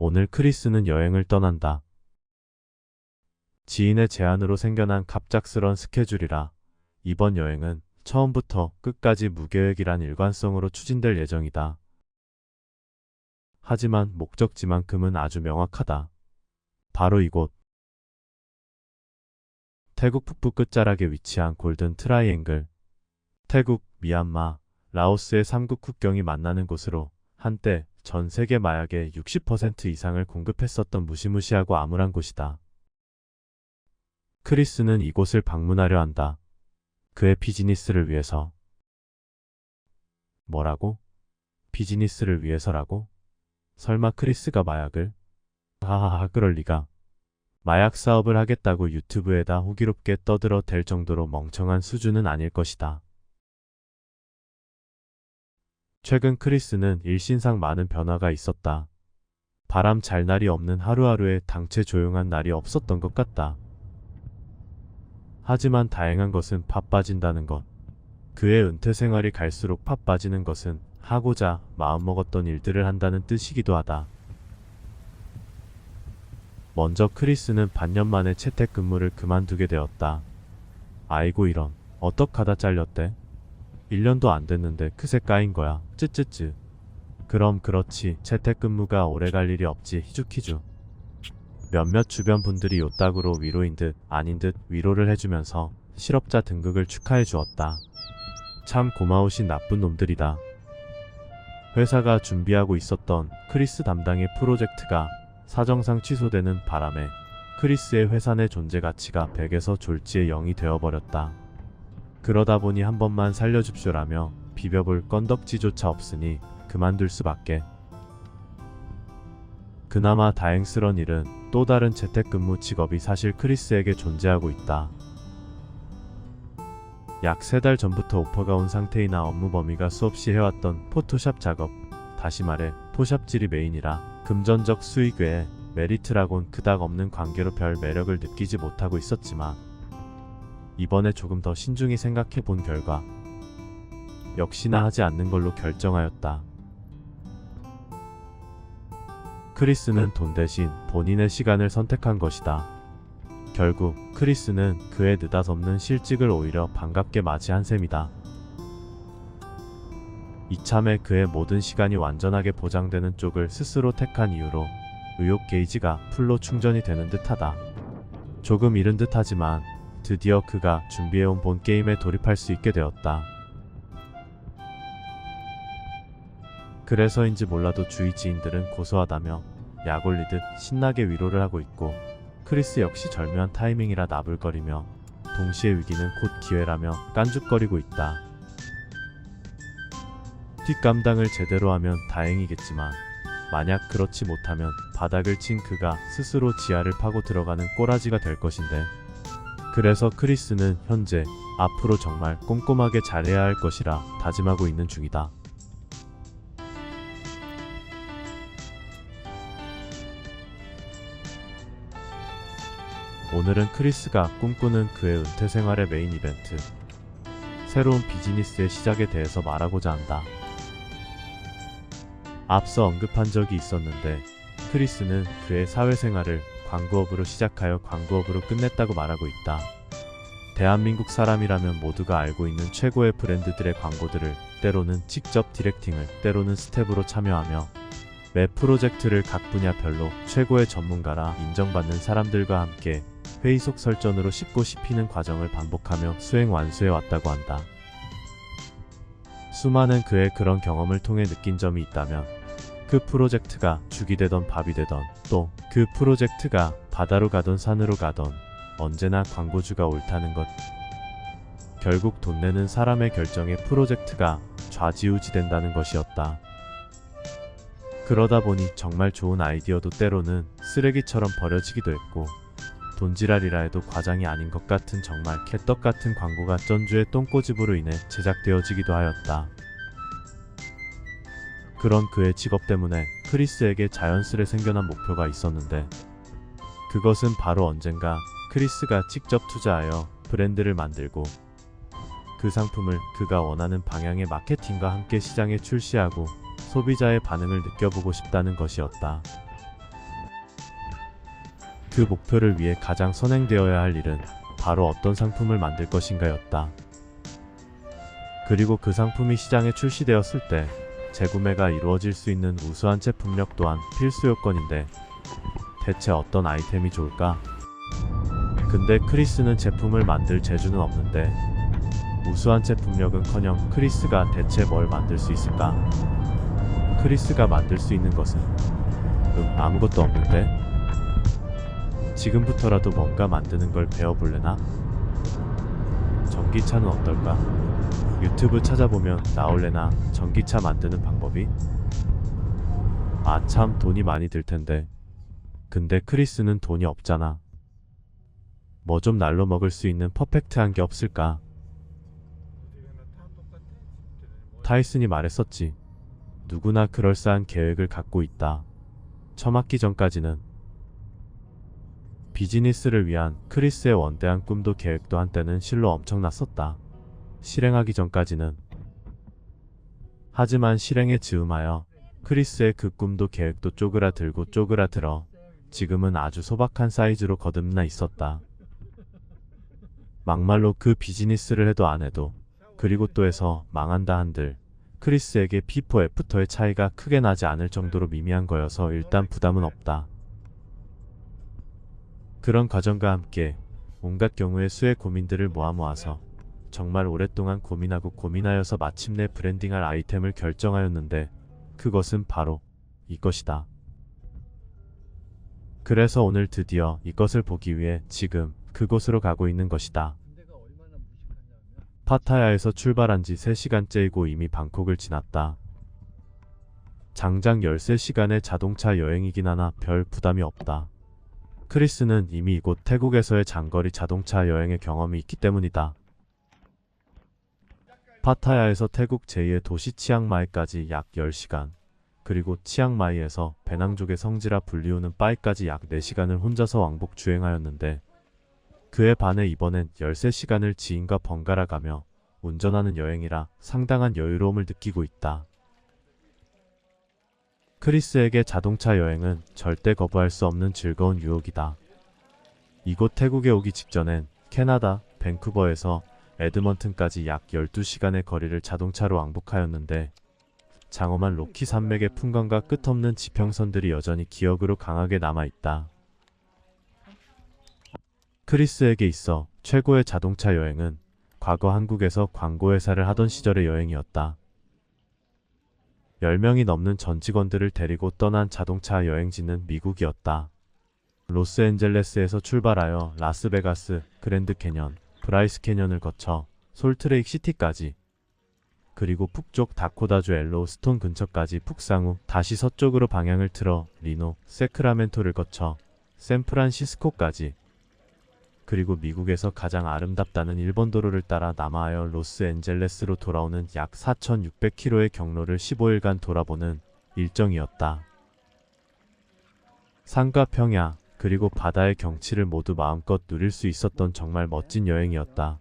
오늘 크리스는 여행을 떠난다. 지인의 제안으로 생겨난 갑작스런 스케줄이라 이번 여행은 처음부터 끝까지 무계획이란 일관성으로 추진될 예정이다. 하지만 목적지만큼은 아주 명확하다. 바로 이곳. 태국 북부 끝자락에 위치한 골든 트라이앵글. 태국, 미얀마, 라오스의 3국 국경이 만나는 곳으로 한때 전 세계 마약의 60% 이상을 공급했었던 무시무시하고 암울한 곳이다. 크리스는 이곳을 방문하려 한다. 그의 비즈니스를 위해서. 뭐라고? 비즈니스를 위해서라고? 설마 크리스가 마약을? 하하하, 그럴 리가. 마약 사업을 하겠다고 유튜브에다 호기롭게 떠들어 댈 정도로 멍청한 수준은 아닐 것이다. 최근 크리스는 일신상 많은 변화가 있었다. 바람 잘 날이 없는 하루하루에 당최 조용한 날이 없었던 것 같다. 하지만 다행한 것은 바빠진다는 것. 그의 은퇴 생활이 갈수록 바빠지는 것은 하고자 마음먹었던 일들을 한다는 뜻이기도 하다. 먼저 크리스는 반년 만에 재택근무를 그만두게 되었다. 아이고 이런, 어떡하다 잘렸대? 1년도 안 됐는데 그새 까인 거야. 쯔쯔쯔. 그럼 그렇지, 재택근무가 오래갈 일이 없지. 히죽히죽. 몇몇 주변 분들이 요따구로 위로인 듯 아닌 듯 위로를 해주면서 실업자 등극을 축하해 주었다. 참 고마우신 나쁜 놈들이다. 회사가 준비하고 있었던 크리스 담당의 프로젝트가 사정상 취소되는 바람에 크리스의 회사 내 존재 가치가 100에서 졸지에 0이 되어버렸다. 그러다 보니 한 번만 살려줍쇼라며 비벼볼 건덕지조차 없으니 그만둘 수밖에. 그나마 다행스런 일은 또 다른 재택근무 직업이 사실 크리스에게 존재하고 있다. 약 3달 전부터 오퍼가 온 상태이나 업무 범위가 수없이 해왔던 포토샵 작업, 다시 말해 포샵질이 메인이라 금전적 수익 외에 메리트라곤 그닥 없는 관계로 별 매력을 느끼지 못하고 있었지만 이번에 조금 더 신중히 생각해 본 결과 역시나 하지 않는 걸로 결정하였다. 크리스는 돈 대신 본인의 시간을 선택한 것이다. 결국 크리스는 그의 느닷없는 실직을 오히려 반갑게 맞이한 셈이다. 이참에 그의 모든 시간이 완전하게 보장되는 쪽을 스스로 택한 이유로 의욕 게이지가 풀로 충전이 되는 듯하다. 조금 이른 듯하지만 드디어 그가 준비해온 본 게임에 돌입할 수 있게 되었다. 그래서인지 몰라도 주위 지인들은 고소하다며 약 올리듯 신나게 위로를 하고 있고 크리스 역시 절묘한 타이밍이라 나불거리며 동시에 위기는 곧 기회라며 깐죽거리고 있다. 뒷감당을 제대로 하면 다행이겠지만 만약 그렇지 못하면 바닥을 친 그가 스스로 지하를 파고 들어가는 꼬라지가 될 것인데, 그래서 크리스는 현재 앞으로 정말 꼼꼼하게 잘해야 할 것이라 다짐하고 있는 중이다. 오늘은 크리스가 꿈꾸는 그의 은퇴 생활의 메인 이벤트, 새로운 비즈니스의 시작에 대해서 말하고자 한다. 앞서 언급한 적이 있었는데 크리스는 그의 사회생활을 광고업으로 시작하여 광고업으로 끝냈다고 말하고 있다. 대한민국 사람이라면 모두가 알고 있는 최고의 브랜드들의 광고들을 때로는 직접 디렉팅을, 때로는 스텝으로 참여하며 매 프로젝트를 각 분야별로 최고의 전문가라 인정받는 사람들과 함께 회의 속 설전으로 씹고 씹히는 과정을 반복하며 수행 완수해 왔다고 한다. 수많은 그의 그런 경험을 통해 느낀 점이 있다면 그 프로젝트가 죽이 되던 밥이 되던 또 그 프로젝트가 바다로 가던 산으로 가던 언제나 광고주가 옳다는 것. 결국 돈 내는 사람의 결정에 프로젝트가 좌지우지된다는 것이었다. 그러다 보니 정말 좋은 아이디어도 때로는 쓰레기처럼 버려지기도 했고, 돈지랄이라 해도 과장이 아닌 것 같은 정말 개떡같은 광고가 전주의 똥꼬집으로 인해 제작되어지기도 하였다. 그런 그의 직업 때문에 크리스에게 자연스레 생겨난 목표가 있었는데, 그것은 바로 언젠가 크리스가 직접 투자하여 브랜드를 만들고 그 상품을 그가 원하는 방향의 마케팅과 함께 시장에 출시하고 소비자의 반응을 느껴보고 싶다는 것이었다. 그 목표를 위해 가장 선행되어야 할 일은 바로 어떤 상품을 만들 것인가였다. 그리고 그 상품이 시장에 출시되었을 때 재구매가 이루어질 수 있는 우수한 제품력 또한 필수 요건인데 대체 어떤 아이템이 좋을까? 근데 크리스는 제품을 만들 재주는 없는데 우수한 제품력은커녕 크리스가 대체 뭘 만들 수 있을까? 크리스가 만들 수 있는 것은 아무것도 없는데? 지금부터라도 뭔가 만드는 걸 배워볼래나? 전기차는 어떨까? 유튜브 찾아보면 나올래나 전기차 만드는 방법이? 아 참 돈이 많이 들 텐데. 근데 크리스는 돈이 없잖아. 뭐 좀 날로 먹을 수 있는 퍼펙트한 게 없을까? 타이슨이 말했었지. 누구나 그럴싸한 계획을 갖고 있다. 처맞기 전까지는. 비즈니스를 위한 크리스의 원대한 꿈도 계획도 한때는 실로 엄청났었다. 실행하기 전까지는. 하지만 실행에 즈음하여 크리스의 그 꿈도 계획도 쪼그라들고 쪼그라들어 지금은 아주 소박한 사이즈로 거듭나 있었다. 막말로 그 비즈니스를 해도 안 해도 그리고 또 해서 망한다 한들 크리스에게 P4, F터의 차이가 크게 나지 않을 정도로 미미한 거여서 일단 부담은 없다. 그런 과정과 함께 온갖 경우의 수의 고민들을 모아서 정말 오랫동안 고민하고 고민하여서 마침내 브랜딩할 아이템을 결정하였는데 그것은 바로 이것이다. 그래서 오늘 드디어 이것을 보기 위해 지금 그곳으로 가고 있는 것이다. 파타야에서 출발한 지 3시간째이고 이미 방콕을 지났다. 장장 13시간의 자동차 여행이긴 하나 별 부담이 없다. 크리스는 이미 이곳 태국에서의 장거리 자동차 여행의 경험이 있기 때문이다. 파타야에서 태국 제2의 도시 치앙마이까지 약 10시간, 그리고 치앙마이에서 배낭족의 성지라 불리우는 빠이까지 약 4시간을 혼자서 왕복 주행하였는데 그에 반해 이번엔 13시간을 지인과 번갈아 가며 운전하는 여행이라 상당한 여유로움을 느끼고 있다. 크리스에게 자동차 여행은 절대 거부할 수 없는 즐거운 유혹이다. 이곳 태국에 오기 직전엔 캐나다, 밴쿠버에서 에드먼튼까지 약 12시간의 거리를 자동차로 왕복하였는데 장엄한 로키 산맥의 풍광과 끝없는 지평선들이 여전히 기억으로 강하게 남아있다. 크리스에게 있어 최고의 자동차 여행은 과거 한국에서 광고회사를 하던 시절의 여행이었다. 10명이 넘는 전 직원들을 데리고 떠난 자동차 여행지는 미국이었다. 로스앤젤레스에서 출발하여 라스베가스, 그랜드 캐년, 브라이스 캐년을 거쳐 솔트레이크 시티까지, 그리고 북쪽 다코다주 엘로우스톤 근처까지 북상 후 다시 서쪽으로 방향을 틀어 리노, 세크라멘토를 거쳐 샌프란시스코까지, 그리고 미국에서 가장 아름답다는 일본 도로를 따라 남하하여 로스앤젤레스로 돌아오는 약 4,600km의 경로를 15일간 돌아보는 일정이었다. 산과 평야, 그리고 바다의 경치를 모두 마음껏 누릴 수 있었던 정말 멋진 여행이었다.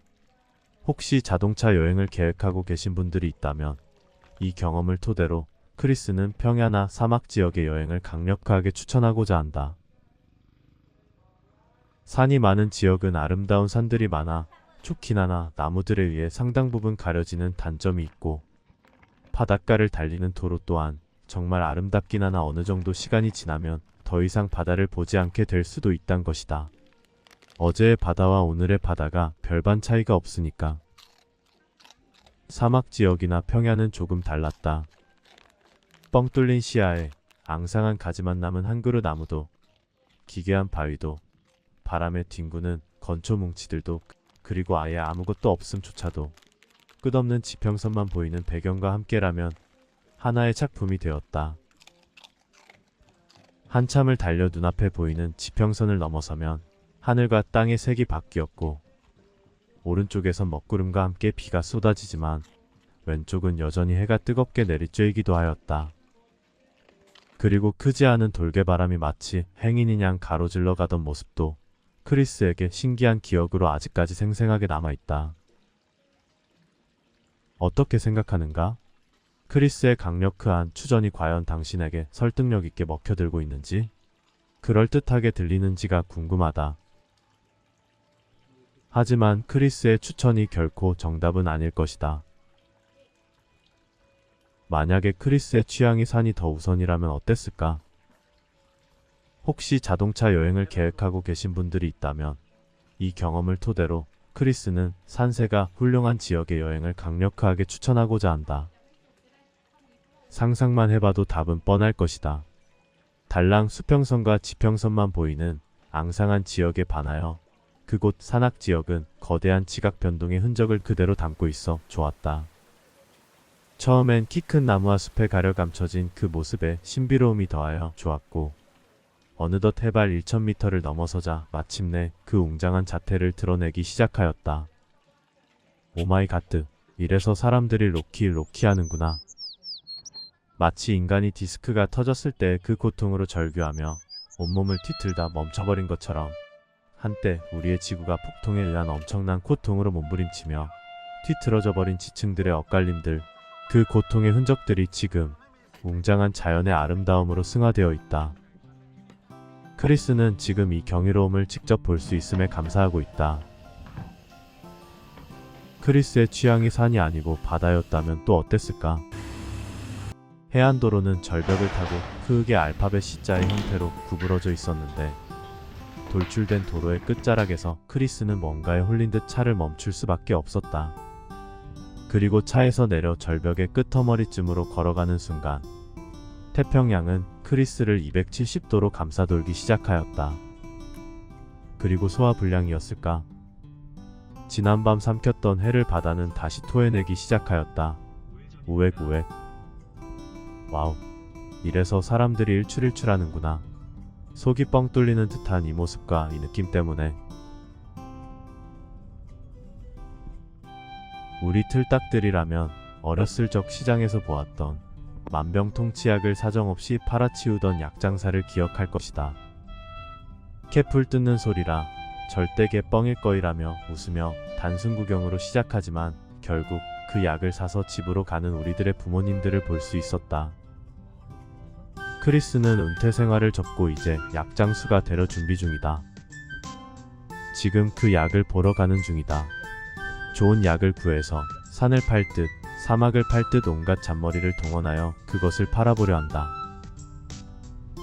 혹시 자동차 여행을 계획하고 계신 분들이 있다면 이 경험을 토대로 크리스는 평야나 사막 지역의 여행을 강력하게 추천하고자 한다. 산이 많은 지역은 아름다운 산들이 많아 촉키나나 나무들에 의해 상당 부분 가려지는 단점이 있고 바닷가를 달리는 도로 또한 정말 아름답긴 하나 어느 정도 시간이 지나면 더 이상 바다를 보지 않게 될 수도 있단 것이다. 어제의 바다와 오늘의 바다가 별반 차이가 없으니까. 사막 지역이나 평야는 조금 달랐다. 뻥 뚫린 시야에 앙상한 가지만 남은 한 그루 나무도, 기괴한 바위도, 바람에 뒹구는 건초 뭉치들도, 그리고 아예 아무것도 없음조차도 끝없는 지평선만 보이는 배경과 함께라면 하나의 작품이 되었다. 한참을 달려 눈앞에 보이는 지평선을 넘어서면 하늘과 땅의 색이 바뀌었고 오른쪽에선 먹구름과 함께 비가 쏟아지지만 왼쪽은 여전히 해가 뜨겁게 내리쬐기도 하였다. 그리고 크지 않은 돌개바람이 마치 행인인 양 가로질러 가던 모습도 크리스에게 신기한 기억으로 아직까지 생생하게 남아있다. 어떻게 생각하는가? 크리스의 강력한 추전이 과연 당신에게 설득력 있게 먹혀들고 있는지? 그럴듯하게 들리는지가 궁금하다. 하지만 크리스의 추천이 결코 정답은 아닐 것이다. 만약에 크리스의 취향이 산이 더 우선이라면 어땠을까? 혹시 자동차 여행을 계획하고 계신 분들이 있다면 이 경험을 토대로 크리스는 산세가 훌륭한 지역의 여행을 강력하게 추천하고자 한다. 상상만 해봐도 답은 뻔할 것이다. 달랑 수평선과 지평선만 보이는 앙상한 지역에 반하여 그곳 산악 지역은 거대한 지각 변동의 흔적을 그대로 담고 있어 좋았다. 처음엔 키 큰 나무와 숲에 가려 감춰진 그 모습에 신비로움이 더하여 좋았고, 어느덧 해발 1000m를 넘어서자 마침내 그 웅장한 자태를 드러내기 시작하였다. 오마이 갓드, 이래서 사람들이 로키 하는구나. 마치 인간이 디스크가 터졌을 때 그 고통으로 절규하며 온몸을 뒤틀다 멈춰버린 것처럼 한때 우리의 지구가 폭통에 의한 엄청난 고통으로 몸부림치며 뒤틀어져 버린 지층들의 엇갈림들, 그 고통의 흔적들이 지금 웅장한 자연의 아름다움으로 승화되어 있다. 크리스는 지금 이 경이로움을 직접 볼 수 있음에 감사하고 있다. 크리스의 취향이 산이 아니고 바다였다면 또 어땠을까? 해안도로는 절벽을 타고 크게 알파벳 C자의 형태로 구부러져 있었는데, 돌출된 도로의 끝자락에서 크리스는 뭔가에 홀린 듯 차를 멈출 수밖에 없었다. 그리고 차에서 내려 절벽의 끝터머리쯤으로 걸어가는 순간 태평양은 크리스를 270도로 감싸돌기 시작하였다. 그리고 소화불량이었을까? 지난밤 삼켰던 해를 바다는 다시 토해내기 시작하였다. 우웩우웩. 와우, 이래서 사람들이 일출하는구나. 속이 뻥 뚫리는 듯한 이 모습과 이 느낌 때문에 우리 틀딱들이라면 어렸을 적 시장에서 보았던 만병통치약을 사정없이 팔아치우던 약장사를 기억할 것이다. 캐풀 뜯는 소리라 절대 개 뻥일 거이라며 웃으며 단순 구경으로 시작하지만 결국 그 약을 사서 집으로 가는 우리들의 부모님들을 볼 수 있었다. 크리스는 은퇴 생활을 접고 이제 약장수가 되려 준비 중이다. 지금 그 약을 보러 가는 중이다. 좋은 약을 구해서 산을 팔듯 사막을 팔듯 온갖 잔머리를 동원하여 그것을 팔아보려 한다.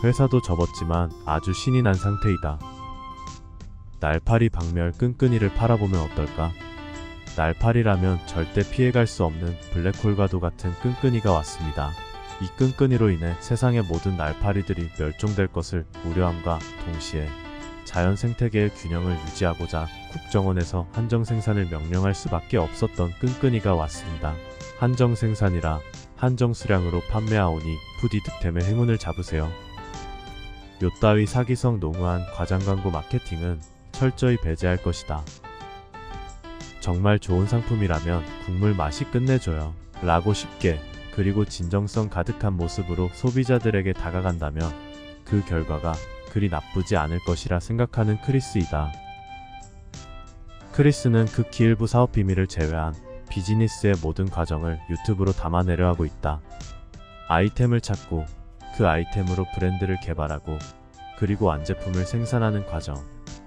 회사도 접었지만 아주 신이 난 상태이다. 날파리 박멸 끈끈이를 팔아보면 어떨까? 날파리라면 절대 피해갈 수 없는 블랙홀과도 같은 끈끈이가 왔습니다. 이 끈끈이로 인해 세상의 모든 날파리들이 멸종될 것을 우려함과 동시에 자연 생태계의 균형을 유지하고자 국정원에서 한정 생산을 명령할 수밖에 없었던 끈끈이가 왔습니다. 한정 생산이라 한정 수량으로 판매하오니 부디 득템의 행운을 잡으세요. 요따위 사기성 농후한 과장 광고 마케팅은 철저히 배제할 것이다. 정말 좋은 상품이라면 국물 맛이 끝내줘요 라고 쉽게 그리고 진정성 가득한 모습으로 소비자들에게 다가간다면 그 결과가 그리 나쁘지 않을 것이라 생각하는 크리스이다. 크리스는 극히 일부 사업 비밀을 제외한 비즈니스의 모든 과정을 유튜브로 담아내려 하고 있다. 아이템을 찾고 그 아이템으로 브랜드를 개발하고 그리고 완제품을 생산하는 과정,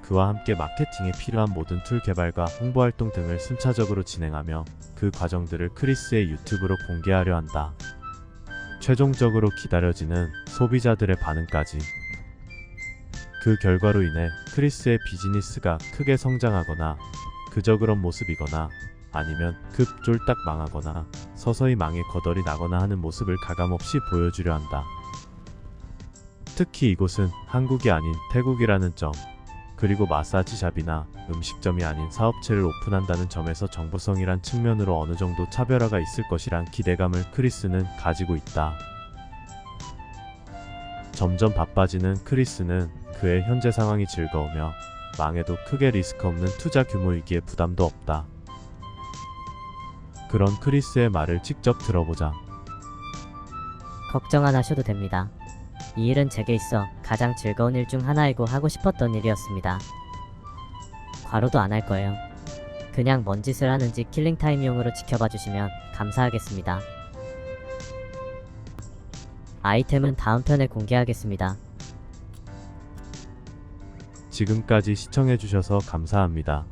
그와 함께 마케팅에 필요한 모든 툴 개발과 홍보 활동 등을 순차적으로 진행하며 그 과정들을 크리스의 유튜브로 공개하려 한다. 최종적으로 기다려지는 소비자들의 반응까지. 그 결과로 인해 크리스의 비즈니스가 크게 성장하거나 그저 그런 모습이거나 아니면 급 쫄딱 망하거나 서서히 망해 거덜이 나거나 하는 모습을 가감없이 보여주려 한다. 특히 이곳은 한국이 아닌 태국이라는 점, 그리고 마사지샵이나 음식점이 아닌 사업체를 오픈한다는 점에서 정보성이란 측면으로 어느 정도 차별화가 있을 것이란 기대감을 크리스는 가지고 있다. 점점 바빠지는 크리스는 그의 현재 상황이 즐거우며 망해도 크게 리스크 없는 투자 규모이기에 부담도 없다. 그런 크리스의 말을 직접 들어보자. 걱정 안 하셔도 됩니다. 이 일은 제게 있어 가장 즐거운 일 중 하나이고 하고 싶었던 일이었습니다. 과로도 안 할 거예요. 그냥 뭔 짓을 하는지 킬링타임용으로 지켜봐 주시면 감사하겠습니다. 아이템은 다음 편에 공개하겠습니다. 지금까지 시청해주셔서 감사합니다.